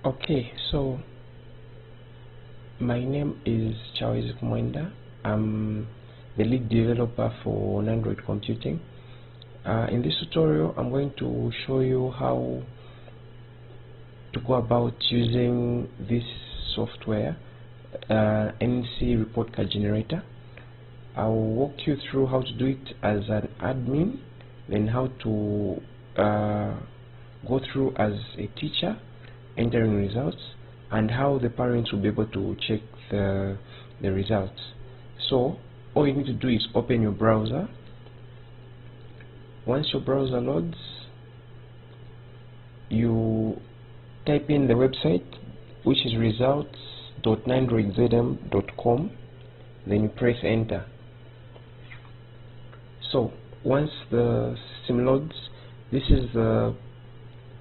Okay, so my name is Charles Mwenda. I'm the lead developer for Android Computing. In this tutorial, I'm going to show you how to go about using this software, NC Report Card Generator. I'll walk you through how to do it as an admin, then how to go through as a teacher, entering results, and how the parents will be able to check the results. So all you need to do is open your browser. Once your browser loads, you type in the website, which is results.nandroidzm.com, then you press enter. So once the system loads, this is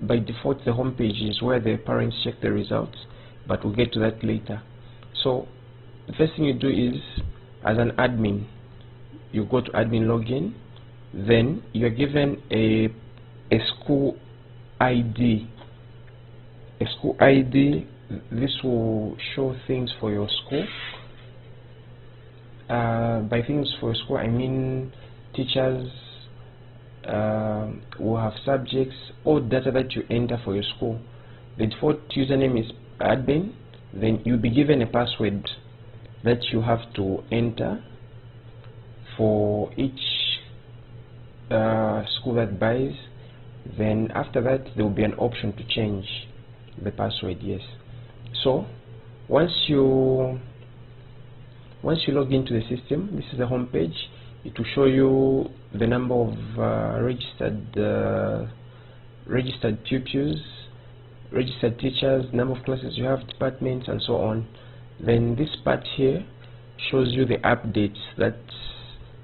by default the home page is where the parents check the results, but we'll get to that later. So the first thing you do is, as an admin, you go to admin login, then you're given a school ID. A school ID, this will show things for your school. By things for your school, I mean teachers will have subjects or data that you enter for your school. The default username is admin, then you'll be given a password that you have to enter for each school that buys. Then after that there will be an option to change the password. Yes, so once you log into the system, this is the home page. It will show you the number of registered pupils, registered teachers, number of classes you have, departments, and so on. Then this part here shows you the updates that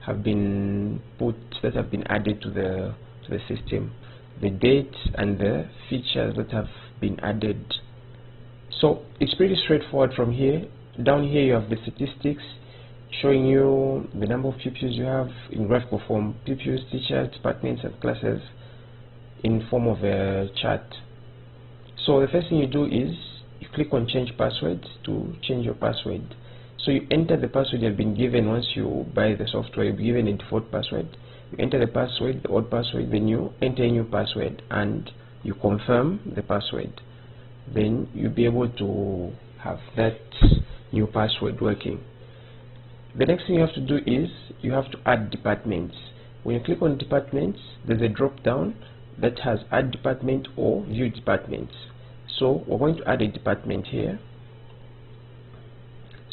have been added to the system, the dates and the features that have been added. So it's pretty straightforward from here. Down here you have the statistics showing you the number of pupils you have in graphical form, pupils, teachers, departments, and classes in form of a chart. So the first thing you do is you click on change password to change your password. So you enter the password you have been given. Once you buy the software, you'll be given a default password. You enter the password, the old password, then you enter a new password and you confirm the password. Then you'll be able to have that new password working. The next thing you have to do is you have to add departments. When you click on departments, there's a drop down that has add department or view departments. So we're going to add a department here.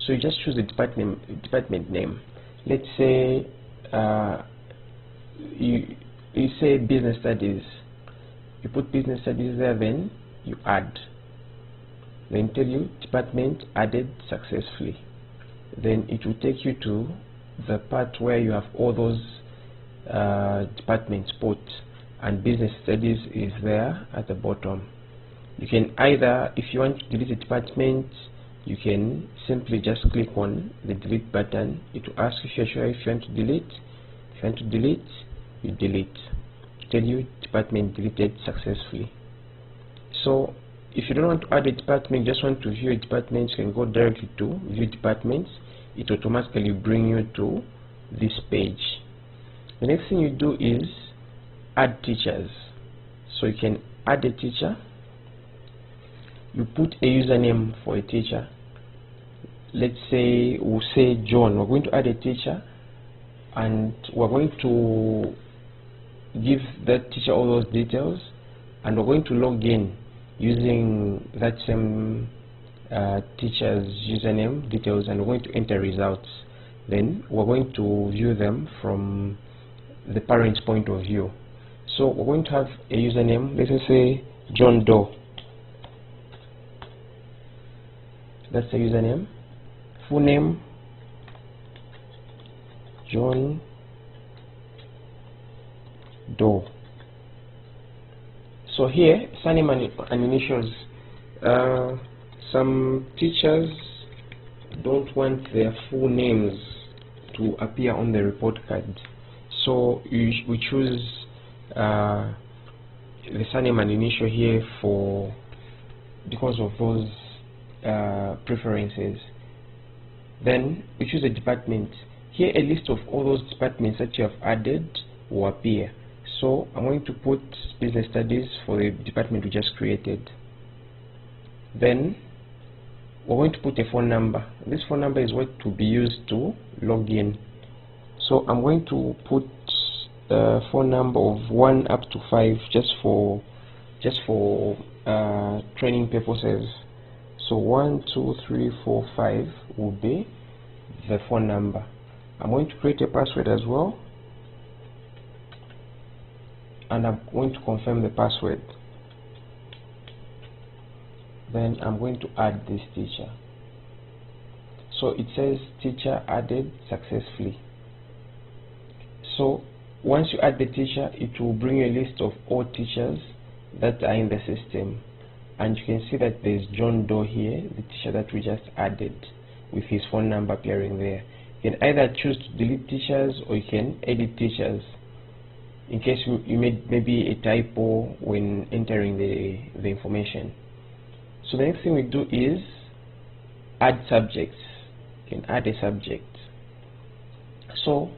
So you just choose the department name. Let's say you say business studies. You put business studies there, then you add. Then tell you department added successfully. Then it will take you to the part where you have all those departments put, and business studies is there at the bottom. You can either, if you want to delete a department, you can simply just click on the delete button. It will ask if you're sure if you want to delete. If you want to delete, you delete. Tell you department deleted successfully. So if you don't want to add a department, just want to view a department, you can go directly to view departments. It automatically bring you to this page. The next thing you do is add teachers. So you can add a teacher. You put a username for a teacher. Let's say we'll say John. We're going to add a teacher, and we're going to give that teacher all those details, and we're going to log in using that same teacher's username details, and we're going to enter results. Then we're going to view them from the parent's point of view. So we're going to have a username. Let's say John Doe. That's the username. Full name John Doe. So here, surname and initials. Some teachers don't want their full names to appear on the report card, so we choose the surname and initial here for because of those preferences. Then we choose a department. Here a list of all those departments that you have added will appear. So I'm going to put business studies for the department we just created. Then we're going to put a phone number. This phone number is what will be used to log in. So I'm going to put a phone number of 1 up to 5 just for training purposes. So 1, 2, 3, 4, 5 will be the phone number. I'm going to create a password as well, and I'm going to confirm the password. Then I'm going to add this teacher. So it says teacher added successfully. So once you add the teacher, it will bring a list of all teachers that are in the system, and you can see that there's John Doe here, the teacher that we just added, with his phone number appearing there. You can either choose to delete teachers or you can edit teachers in case you made maybe a typo when entering the information. So the next thing we do is add subjects. You can add a subject. So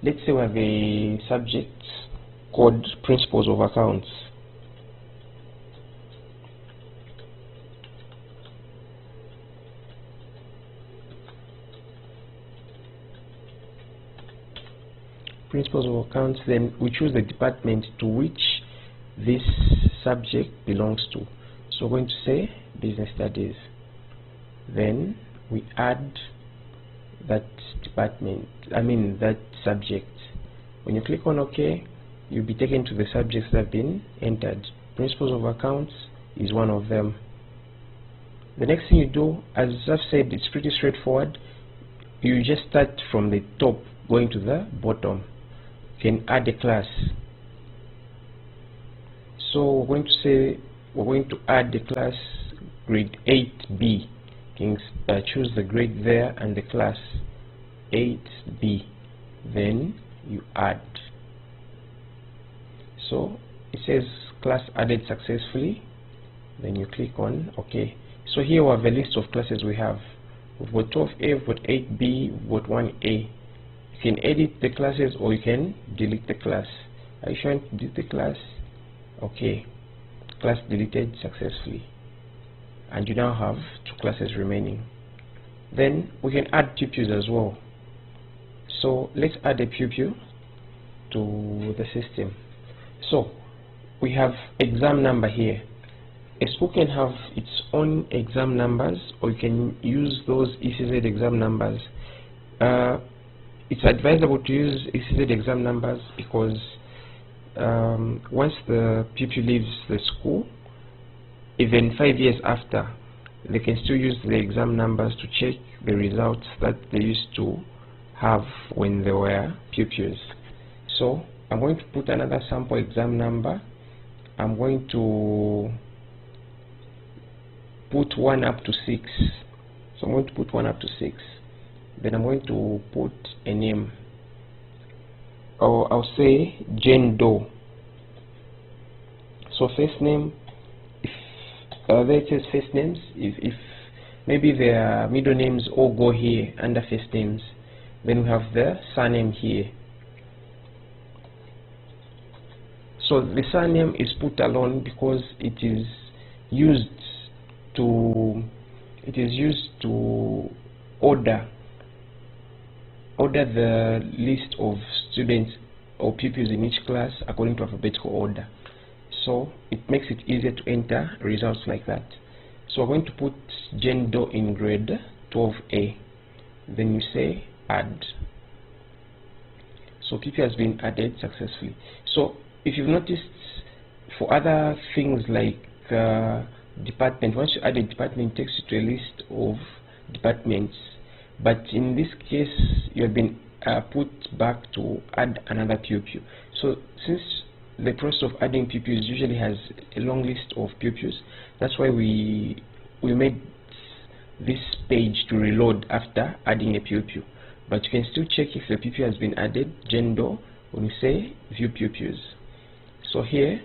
let's say we have a subject called Principles of Accounts. Principles of Accounts, then we choose the department to which this subject belongs to. So we're going to say Business Studies. Then we add that department, that subject. When you click on OK, you'll be taken to the subjects that have been entered. Principles of Accounts is one of them. The next thing you do, as I've said, it's pretty straightforward. You just start from the top going to the bottom. You can add a class. So we're going to say we're going to add the class grade 8B. You can choose the grade there and the class 8B. Then you add. So it says class added successfully. Then you click on OK. So here we have a list of classes we have. We've got 12A, we've got 8B, we've got 1A. You can edit the classes or you can delete the class. Are you trying to delete the class? Okay. Class deleted successfully. And you now have 2 classes remaining. Then we can add pupils as well. So let's add a pupil to the system. So we have exam number here. A school can have its own exam numbers, or you can use those ECZ exam numbers. It's advisable to use ECZ exam numbers because once the pupil leaves the school, even 5 years after, they can still use the exam numbers to check the results that they used to have when they were pupils. So I'm going to put another sample exam number. I'm going to put 1 up to 6. So I'm going to put 1 up to 6. Then I'm going to put a name. Or I'll say Jane Doe. So first name, if there it says first names, if maybe their middle names all go here under first names, then we have the surname here. So the surname is put alone because it is used to order the list of students or pupils in each class according to alphabetical order. So it makes it easier to enter results like that. So we're going to put Jane Doe in grade 12A. Then you say add. So pupil has been added successfully. So if you've noticed, for other things like department, once you add a department, it takes you to a list of departments. But in this case, you have been put back to add another pupil. So since the process of adding pupils usually has a long list of pupils, that's why we made this page to reload after adding a pupil. But you can still check if the pupil has been added, Jane Doe, when you say view pupils. So here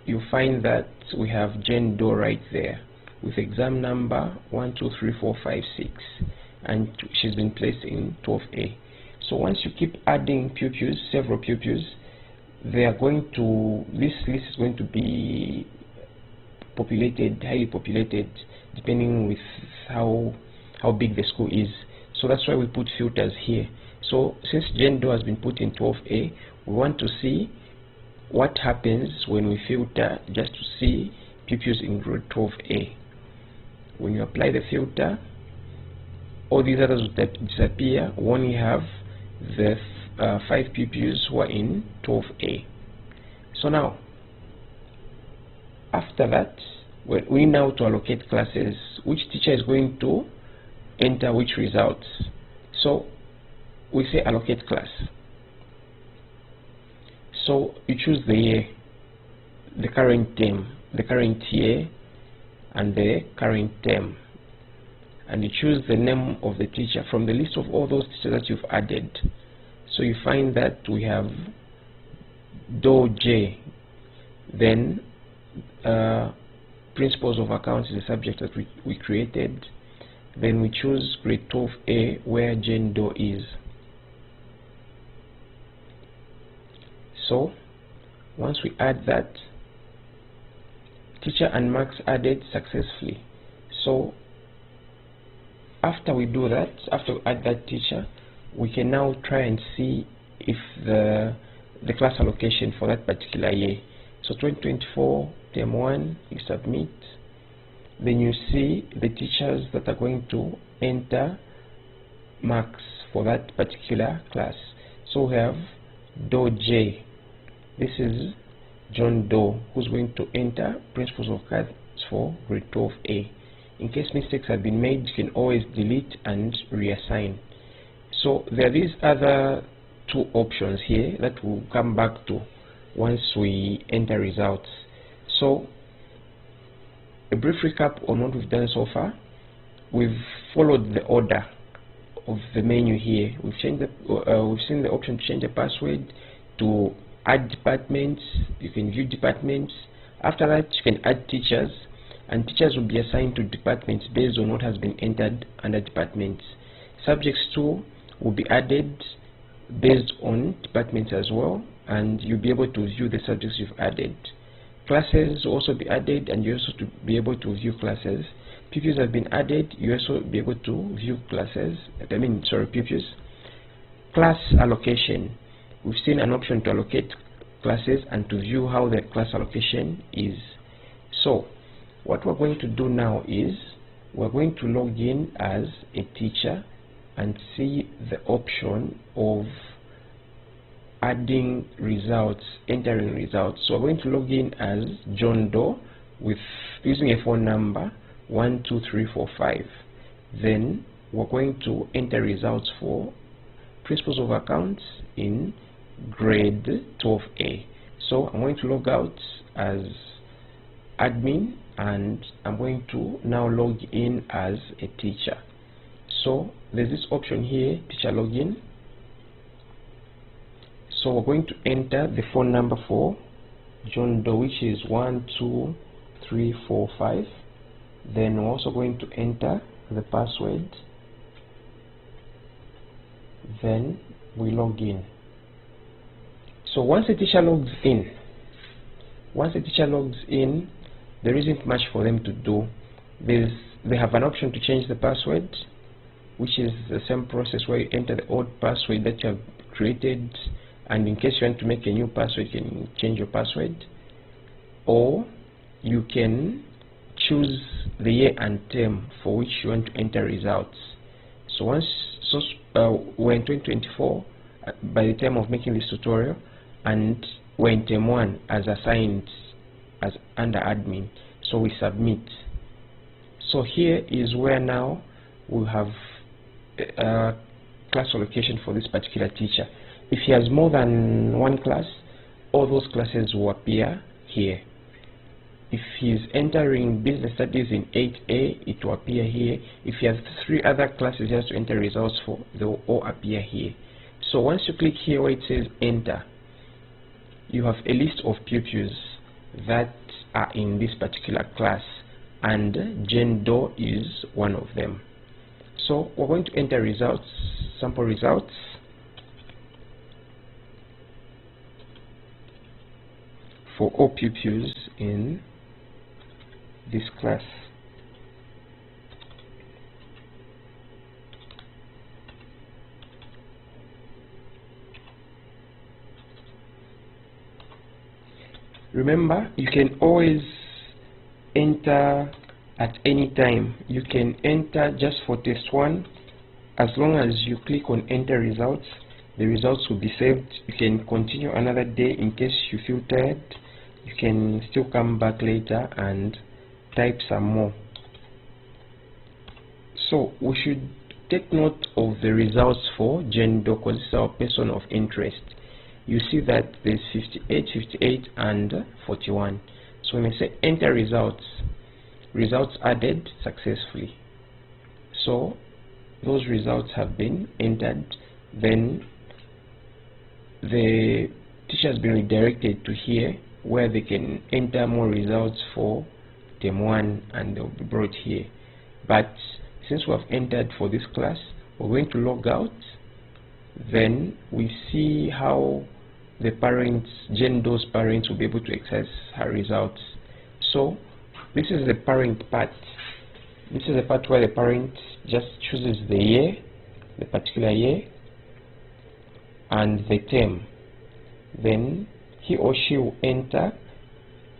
you find that we have Jane Doe right there with exam number 1, 2, 3, 4, 5, 6, and she's been placed in 12A. So once you keep adding pupils, several pupils, they are going to, this list is going to be populated, highly populated, depending with how big the school is. So that's why we put filters here. So since Jane Doe has been put in 12A, we want to see what happens when we filter just to see pupils in grade 12A. When you apply the filter, all these others will disappear. We only have the 5 pupils who are in 12A. So now, after that, we now to allocate classes. Which teacher is going to enter which results? So we say allocate class. So you choose the year, the current term, the current year, and the current term, and you choose the name of the teacher from the list of all those teachers that you've added. So you find that we have Doe J. Then principles of accounts is the subject that we created. Then we choose grade 12A where Jane Doe is. So once we add that, teacher and marks added successfully. So after we do that, after we add that teacher, we can now try and see if the class allocation for that particular year. So 2024 term 1, you submit. Then you see the teachers that are going to enter marks for that particular class. So we have Doe J. This is John Doe, who's going to enter principles of accounts for grade 12A. In case mistakes have been made, you can always delete and reassign. So there are these other 2 options here that we'll come back to once we enter results. So a brief recap on what we've done so far. We've followed the order of the menu here. We've changed we've seen the option to change the password, to add departments. You can view departments. After that, you can add teachers, and teachers will be assigned to departments based on what has been entered under departments. Subjects too will be added based on departments as well, and you'll be able to view the subjects you've added. Classes will also be added, and you also to be able to view classes. Pupils have been added, you also be able to view classes. Pupils. Class allocation. We've seen an option to allocate classes and to view how the class allocation is. So what we're going to do now is we're going to log in as a teacher and see the option of adding results, entering results. So we're going to log in as John Doe with using a phone number 12345. Then we're going to enter results for principles of accounts in grade 12A. So I'm going to log out as admin, and I'm going to now log in as a teacher. So there's this option here, teacher login. So we're going to enter the phone number for John Doe, which is 12345. Then we're also going to enter the password. Then we log in. So once a teacher logs in, there isn't much for them to do. They have an option to change the password, which is the same process where you enter the old password that you have created, and in case you want to make a new password, you can change your password, or you can choose the year and term for which you want to enter results. So we're in 2024 by the time of making this tutorial, and we're in term 1 as assigned as under admin. So we submit. So here is where now we have class allocation for this particular teacher. If he has more than one class, all those classes will appear here. If he's entering business studies in 8A, it will appear here. If he has 3 other classes he has to enter results for, they will all appear here. So once you click here where it says enter, you have a list of pupils. that are in this particular class, and Jendo is one of them. So we're going to enter results, sample results. For all pupils in this class. Remember, you can always enter at any time. You can enter just for test 1. As long as you click on enter results, the results will be saved. You can continue another day in case you feel tired. You can still come back later and type some more. So we should take note of the results for Jendo because it's our person of interest. You see that there's 58, 58 and 41. So we may say enter results. Results added successfully. So those results have been entered. Then the teacher has been redirected to here where they can enter more results for term 1 and they'll be brought here. But since we have entered for this class, we're going to log out. Then we see how the parents, Jendo's parents, will be able to access her results. So this is the parent part. This is the part where the parent just chooses the year, the particular year, and the term. Then he or she will enter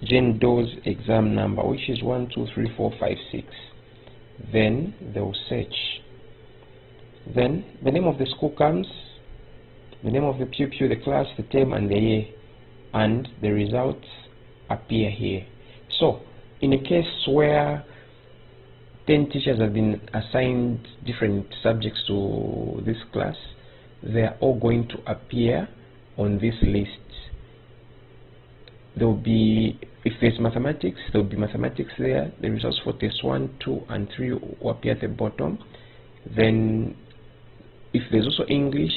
Jendo's exam number, which is 1, 2, 3, 4, 5, 6. Then they will search. Then the name of the school comes, the name of the pupil, the class, the term, and the year, and the results appear here. So in a case where 10 teachers have been assigned different subjects to this class, they are all going to appear on this list. There will be, if there's mathematics, there will be mathematics there. The results for test 1, 2, and 3 will appear at the bottom. Then if there's also English,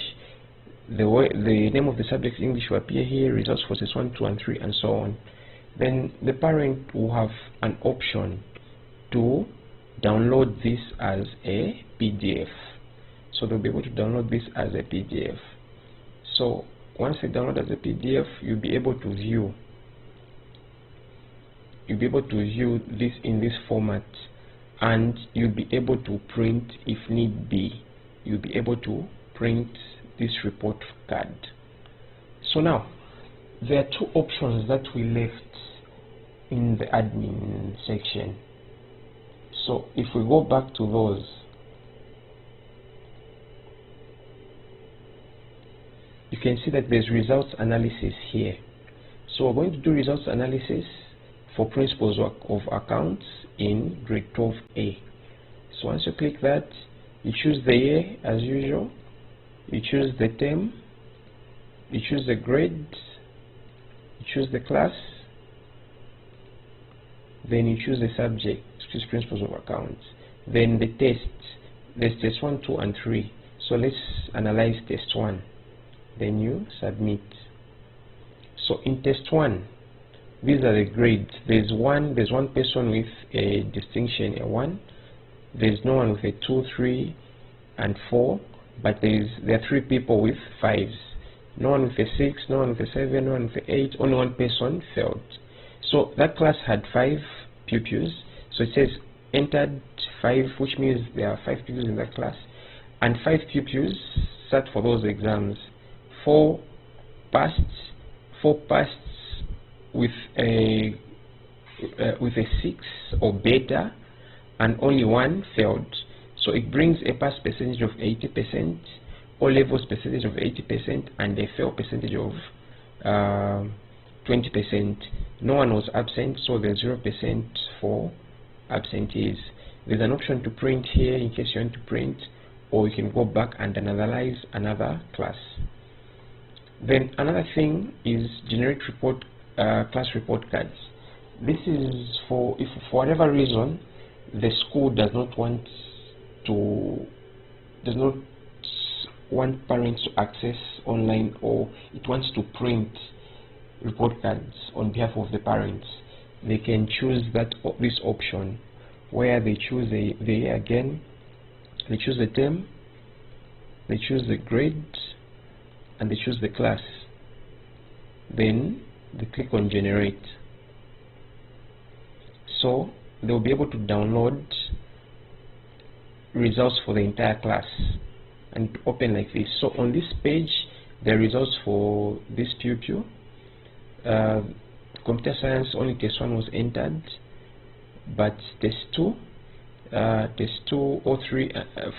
the name of the subject English will appear here, results for test 1, 2, and 3, and so on. Then the parent will have an option to download this as a PDF. So they'll be able to download this as a PDF. So once they download as a PDF, you'll be able to view. You'll be able to view this in this format, and you'll be able to print if need be. You'll be able to print this report card. So now there are two options that we left in the admin section. So if we go back to those, you can see that there's results analysis here. So we're going to do results analysis for principles of accounts in grade 12A. So once you click that, you choose the year as usual, you choose the term, you choose the grade, you choose the class, then you choose the subject, which is principles of accounts. Then the test, there's test 1, 2, and 3. So let's analyze test 1. Then you submit. So in test 1, these are the grades. There's one person with a distinction, a 1. There's no one with a 2, 3, and 4, but there are 3 people with 5s. No one with a 6, no one with a 7, no one with a 8. Only one person failed. So that class had 5 pupils. So it says entered 5, which means there are 5 pupils in that class, and 5 pupils sat for those exams. 4 passed with a 6 or better, and only 1 failed. So it brings a pass percentage of 80%, O levels percentage of 80%, and a fail percentage of 20%. No one was absent, so there's 0% for absentees. There's an option to print here in case you want to print, or you can go back and analyze another class. Then another thing is generate report, class report cards. This is for if for whatever reason the school does not want parents to access online, or it wants to print report cards on behalf of the parents, they can choose this option where they choose the year again, they choose the term, they choose the grade, and they choose the class. Then they click on generate. So they'll be able to download results for the entire class and open like this. So on this page, the results for this pupil, computer science, only test 1 was entered, but test 2, all three,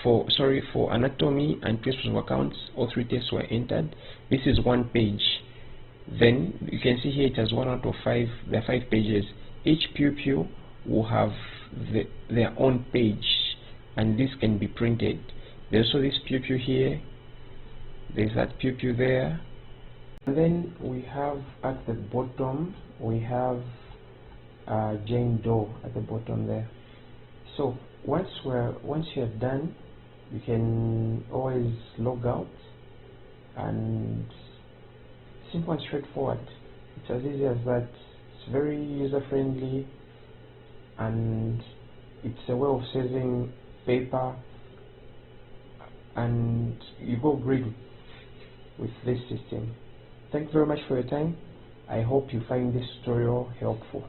for anatomy and principles of accounts, all 3 tests were entered. This is one page. Then you can see here it has 1 out of 5. There are 5 pages. Each pupil will have their own page, and this can be printed. There's also this pupil here, there's that pupil there, and then we have at the bottom, we have Jane Doe at the bottom there. So once you have done, you can always log out, and simple and straightforward. It's as easy as that. It's very user friendly, and it's a way of saving paper, and you go great with this system. Thank you very much for your time. I hope you find this tutorial helpful.